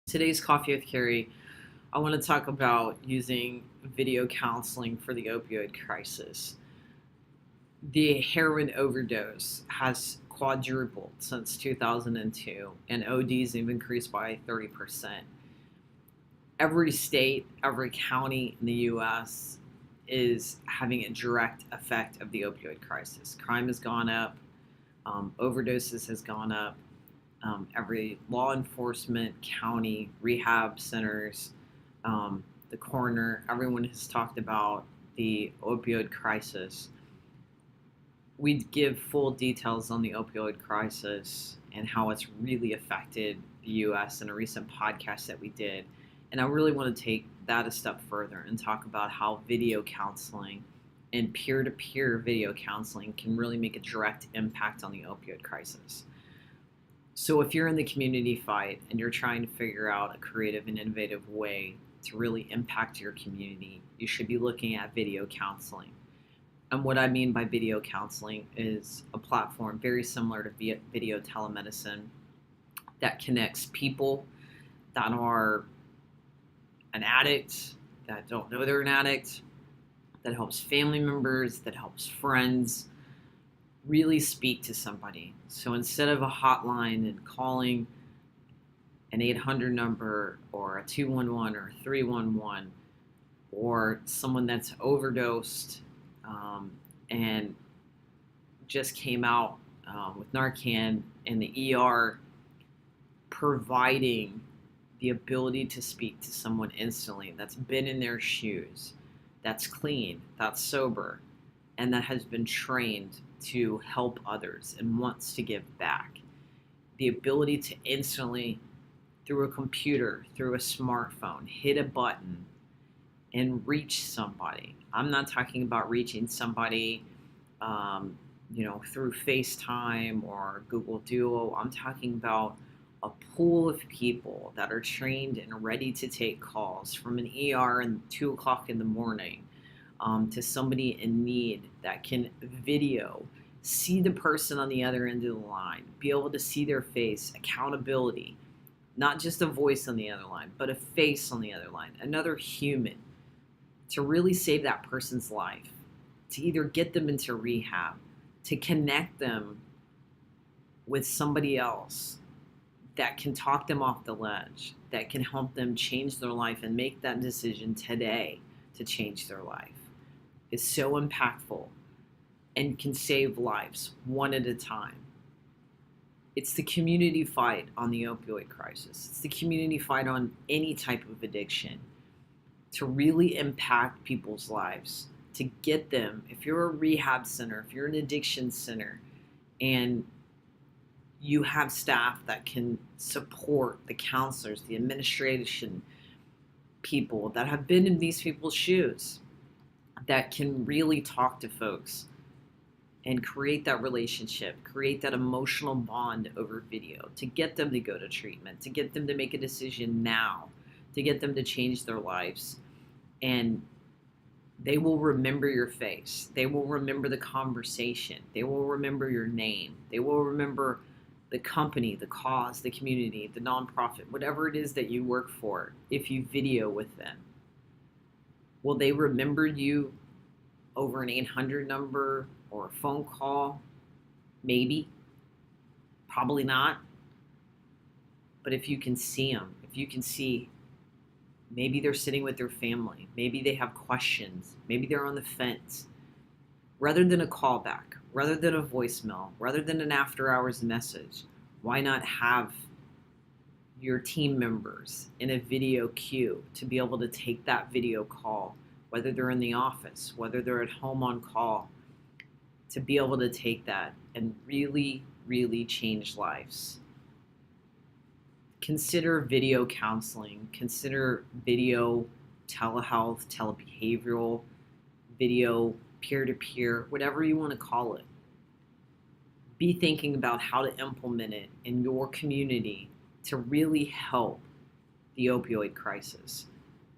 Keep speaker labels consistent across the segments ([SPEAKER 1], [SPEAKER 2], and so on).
[SPEAKER 1] Today's Coffee with Carrie, I want to talk about using video counseling for the opioid crisis. The heroin overdose has quadrupled since 2002, and ODs have increased by 30%. Every state, every county in the U.S. is having a direct effect of the opioid crisis. Crime has gone up, overdoses has gone up. Every law enforcement, county, rehab centers, the coroner, everyone has talked about the opioid crisis. We give full details on the opioid crisis and how it's really affected the U.S. in a recent podcast that we did. And I really want to take that a step further and talk about how video counseling and peer-to-peer video counseling can really make a direct impact on the opioid crisis. So if you're in the community fight and you're trying to figure out a creative and innovative way to really impact your community, you should be looking at video counseling. And what I mean by video counseling is a platform very similar to video telemedicine that connects people that are an addict, that don't know they're an addict, that helps family members, that helps friends really speak to somebody. So instead of a hotline and calling an 800 number or a 211 or a 311 or someone that's overdosed and just came out with Narcan in the ER, providing the ability to speak to someone instantly that's been in their shoes, that's clean, that's sober, and that has been trained to help others and wants to give back. The ability to instantly, through a computer, through a smartphone, hit a button and reach somebody. I'm not talking about reaching somebody, through FaceTime or Google Duo. I'm talking about a pool of people that are trained and ready to take calls from an ER at 2 o'clock in the morning. To somebody in need that can video, see the person on the other end of the line, be able to see their face, accountability, not just a voice on the other line, but a face on the other line, another human, to really save that person's life, to either get them into rehab, to connect them with somebody else that can talk them off the ledge, that can help them change their life and make that decision today to change their life, is so impactful and can save lives one at a time. It's the community fight on the opioid crisis. It's the community fight on any type of addiction to really impact people's lives, to get them, if you're a rehab center, if you're an addiction center, and you have staff that can support the counselors, the administration people that have been in these people's shoes, that can really talk to folks and create that relationship, create that emotional bond over video, to get them to go to treatment, to get them to make a decision now, to get them to change their lives. And they will remember your face. They will remember the conversation. They will remember your name. They will remember the company, the cause, the community, the nonprofit, whatever it is that you work for, if you video with them. Will they remember you over an 800 number or a phone call? Maybe. Probably not. But if you can see them, if you can see maybe they're sitting with their family, maybe they have questions, maybe they're on the fence, rather than a callback, rather than a voicemail, rather than an after-hours message, why not have your team members in a video queue to be able to take that video call, whether they're in the office, whether they're at home on call, to be able to take that and really, really change lives. Consider video counseling, consider video telehealth, telebehavioral, video peer-to-peer, whatever you want to call it. Be thinking about how to implement it in your community to really help the opioid crisis.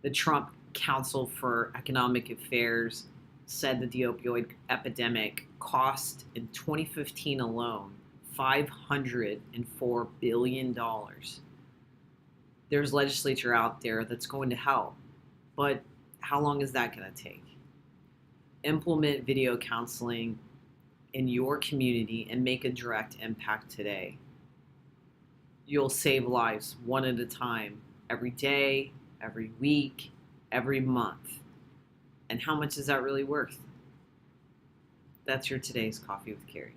[SPEAKER 1] The Trump Council for Economic Affairs said that the opioid epidemic cost in 2015 alone $504 billion. There's legislature out there that's going to help, but how long is that going to take? Implement video counseling in your community and make a direct impact today. You'll save lives one at a time, every day, every week, every month. And how much is that really worth? That's your today's Coffee with Carrie.